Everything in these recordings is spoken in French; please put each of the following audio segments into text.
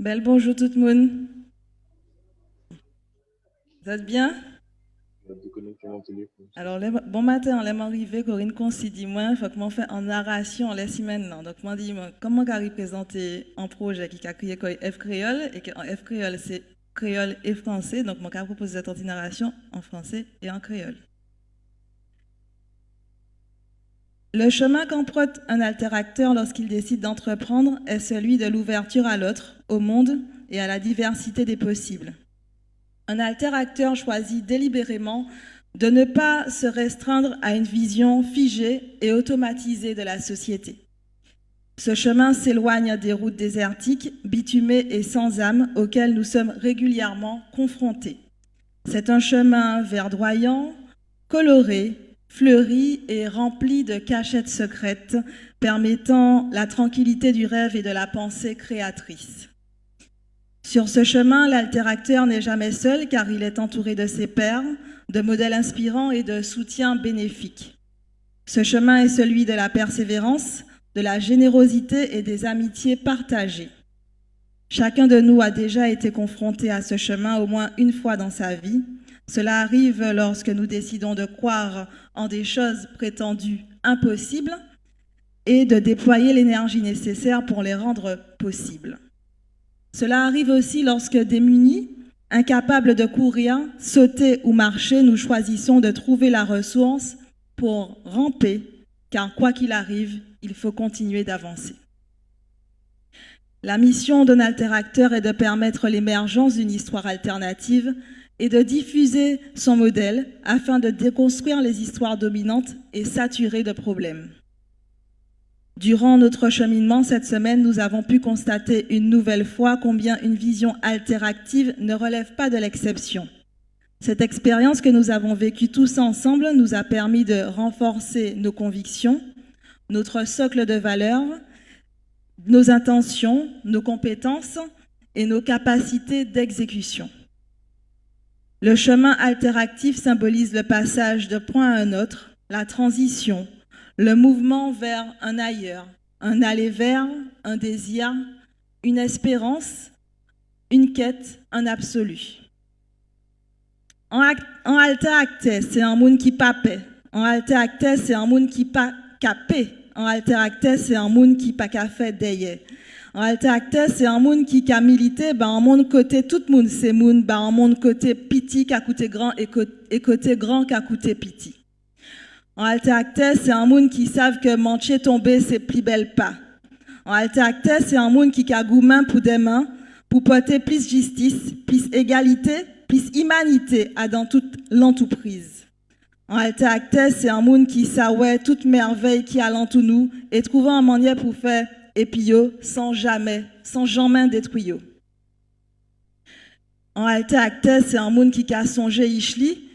Bel bonjour tout le monde. Vous êtes bien? Alors, bon matin, on est arrivé, Corinne Concy dit moi, il faut que m'en fait en narration, on laisse maintenant. Donc, moi dit, comment on représenter un projet qui a créé F créole et que en F créole, c'est créole et français. Donc, moi, j'ai proposé cette narration en français et en créole. Le chemin qu'emprunte un alteracteur lorsqu'il décide d'entreprendre est celui de l'ouverture à l'autre, au monde et à la diversité des possibles. Un alteracteur choisit délibérément de ne pas se restreindre à une vision figée et automatisée de la société. Ce chemin s'éloigne des routes désertiques, bitumées et sans âme auxquelles nous sommes régulièrement confrontés. C'est un chemin verdoyant, coloré, fleuri et rempli de cachettes secrètes permettant la tranquillité du rêve et de la pensée créatrice. Sur ce chemin, l'alteracteur n'est jamais seul car il est entouré de ses pairs, de modèles inspirants et de soutiens bénéfiques. Ce chemin est celui de la persévérance, de la générosité et des amitiés partagées. Chacun de nous a déjà été confronté à ce chemin au moins une fois dans sa vie. Cela arrive lorsque nous décidons de croire en des choses prétendues impossibles et de déployer l'énergie nécessaire pour les rendre possibles. Cela arrive aussi lorsque démunis, incapables de courir, sauter ou marcher, nous choisissons de trouver la ressource pour ramper, car quoi qu'il arrive, il faut continuer d'avancer. La mission d'un alteracteur est de permettre l'émergence d'une histoire alternative et de diffuser son modèle afin de déconstruire les histoires dominantes et saturées de problèmes. Durant notre cheminement cette semaine, nous avons pu constater une nouvelle fois combien une vision alteractive ne relève pas de l'exception. Cette expérience que nous avons vécue tous ensemble nous a permis de renforcer nos convictions, notre socle de valeurs, nos intentions, nos compétences et nos capacités d'exécution. Le chemin alteractif symbolise le passage de point à un autre, la transition, le mouvement vers un ailleurs, un aller vers, un désir, une espérance, une quête, un absolu. En alteracteur, c'est un monde qui pas paix. En alteracteur, c'est un monde qui pas capé. En alteracteur, c'est un monde qui pas qu'à faire derrière. En alteracteur, c'est un monde qui a milité, un monde côté tout le monde, c'est monde, un monde côté petit qui a coûté grand et côté grand qui a coûté petit. En alteracteur, c'est un monde qui savent que mancher tomber, c'est plus belle pas. En alteracteur, c'est un monde qui a gourmand pour demain, pour porter plus justice, plus égalité, plus humanité à dans toute l'entreprise. En alteracteur, c'est un monde qui savait toute merveille qui a l'entour nous et trouvant un manière pour faire épio sans jamais détruire. En alteracteur, c'est un monde qui a songé Ishli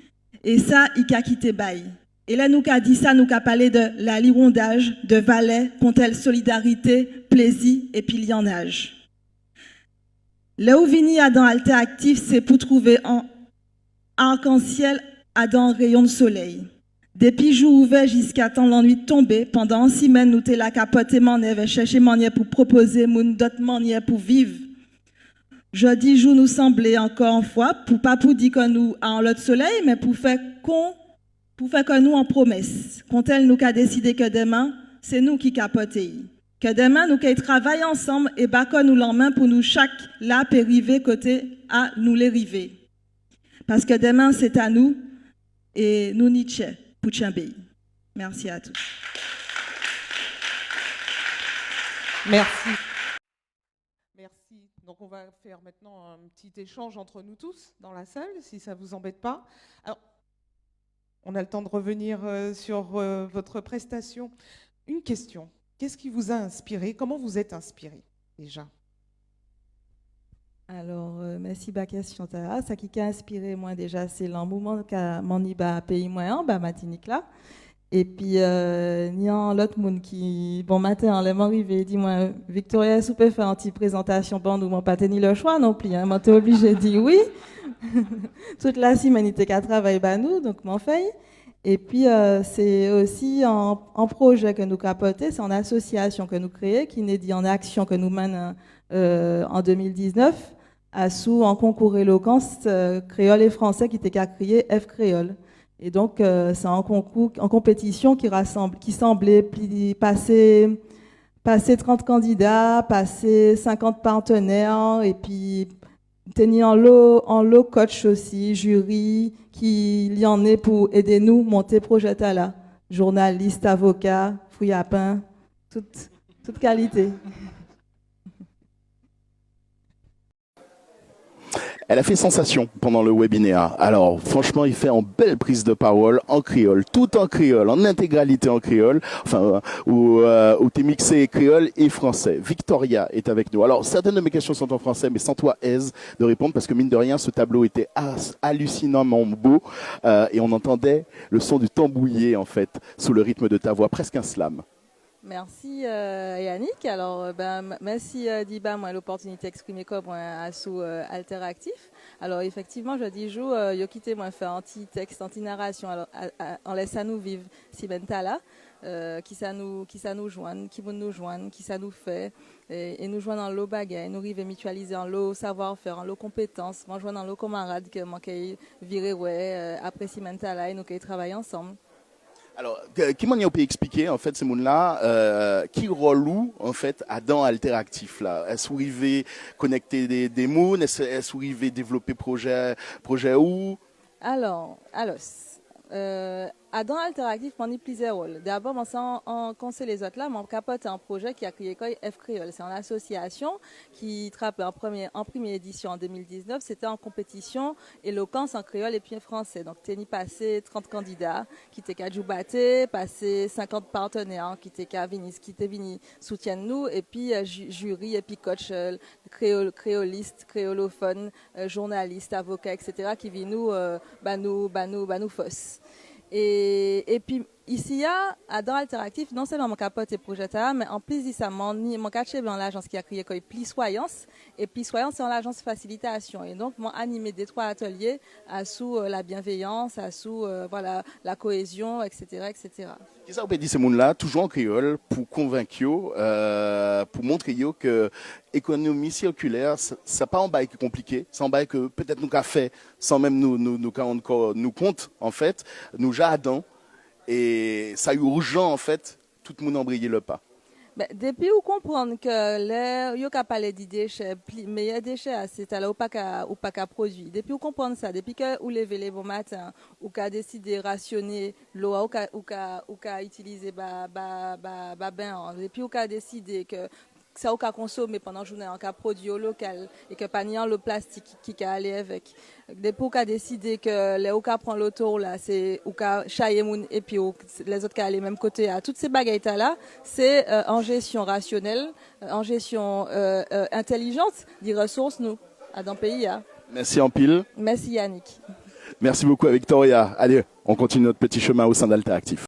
et ça, il a quitté bail. Et là, nous a dit ça, nous a parlé de la lirondage, de valet, contre solidarité, plaisir et puis lionnage. Là où vini à dans alteractif, c'est pour trouver un arc-en-ciel à dans rayon de soleil. Depuis jour ouvert jusqu'à temps l'ennui de tomber, pendant 6 semaines, nous t'es la capoté manière, chercher manière pour proposer moun d'autres manières pour vivre. Jeudi jour nous semblait encore une fois, pour pas pour dire que nous avons l'autre soleil, mais pour faire que nous en promesse. Quand elle nous a décidé que demain, c'est nous qui capotons. Que demain, nous qui travaillons ensemble et bâcons nous l'en pour nous chaque là périvé côté à nous les river. Parce que demain, c'est à nous et nous Nietzsche pour Tchambéi. Merci à tous. Merci. Merci. Donc on va faire maintenant un petit échange entre nous tous dans la salle, si ça ne vous embête pas. Alors, on a le temps de revenir sur votre prestation. Une question. Qu'est-ce qui vous a inspiré? Comment vous êtes inspiré déjà? Alors, merci pour la question. Ça qui a inspiré moi déjà, c'est l'engouement qu'a mon iba pays moyen, Martinique là. Et puis, il y a l'autre monde qui, bon matin, on est arrivé, dis-moi, Victoria, si vous pouvez faire une petite présentation, bon, nous n'avons pas tenu le choix non plus, hein, m'en obligé de dire oui. Toute la semaine, il était qu'à travailler, nous, donc m'en fait. Et puis, c'est aussi un projet que nous capotons, c'est une association que nous créons, qui n'est dit en action que nous menons en 2019, en concours éloquence créole et français qui était qu'à crier F créole. Et donc, c'est un concours, en compétition qui semblait passer 30 candidats, passer 50 partenaires, et puis tenir en lot coach aussi, jury, qui y en est pour aider nous monter projet à la journaliste, avocat, fouillapin, toute qualité. Elle a fait sensation pendant le webinaire. Alors, franchement, il fait en belle prise de parole, en créole, tout en créole, en intégralité en créole, enfin, où t'es mixé créole et français. Victoria est avec nous. Alors, certaines de mes questions sont en français, mais sans toi aise de répondre, parce que mine de rien, ce tableau était hallucinamment beau, et on entendait le son du tambouillé, en fait, sous le rythme de ta voix, presque un slam. Merci Yannick. Alors, merci Diba, moi l'opportunité d'exprimer comme un sous alteractif. Alors effectivement, je dis yo quitté moi faire anti-texte, anti-narration. Alors en laissant nous vivre si bentala, qui ça nous joigne, qui vont nous joindre, qui ça nous fait et nous joindre en l'eau bagaille, nous arriver mutualiser en l'eau savoir-faire, en l'eau compétences, moi joindre en l'eau camarade que moi qui virer après si bentala et nous qui travailler ensemble. Alors, qui m'en peut expliquer en fait ces mots-là, qui relou en fait à dans Alteractif là? Est-ce vous arrivez connecter des mots? Est-ce vous arrivez développer projet où? Alors, dans Alteractif, on y plusieurs rôles. D'abord, on conseille les autres là, mon capote un projet qui a créé F Créole. C'est une association qui trappe en première édition en 2019. C'était en compétition éloquence en créole et puis en français. Donc, t'es passé 30 candidats qui étaient qu'à Djoubaté, passé 50 partenaires qui étaient qu'à Vini soutiennent nous et puis jury et puis coach créoliste, créolophone, journaliste, avocat, etc. qui viennent nous fausse. Et puis ici dans Alteractif non seulement mon capote et projet mais en plus ça mon caché dans l'agence qui a créé quoi Plissoyance et Plissoyance c'est en l'agence facilitation et donc m'ont animé des 3 ateliers à sous la bienveillance à sous voilà la cohésion etc. Qu'est-ce que vous pouvez dire ces mots-là toujours en créole pour convaincre pour montrer que économie circulaire ça pas un bail compliqué c'est un bail que peut-être nous qu'a fait sans même nous compte en fait nous jadons. Et ça est urgent, en fait, tout le monde embrayer le pas. Depuis vous comprendre que les yo ka parler de déchets meilleurs déchets c'est là ou pas qu'à produire depuis vous comprendre ça depuis que vous levez les bons matins ou qu'a décidé rationner l'eau ou qu'a utiliser depuis vous qu'a décidé que ça ou qu'a consommer pendant la journée en cas produit au local et que pas niant le plastique qui a aller avec depuis qu'a décidé que les ou qu'a prend l'auto là c'est ou qu'a chayer moun et puis les autres qu'a aller même côté à toutes ces bagailles là c'est en gestion rationnelle en gestion intelligente des ressources nous dans le pays Merci en pile. Merci Yannick. Merci beaucoup à Victoria. Allez, on continue notre petit chemin au sein d'Alteractif.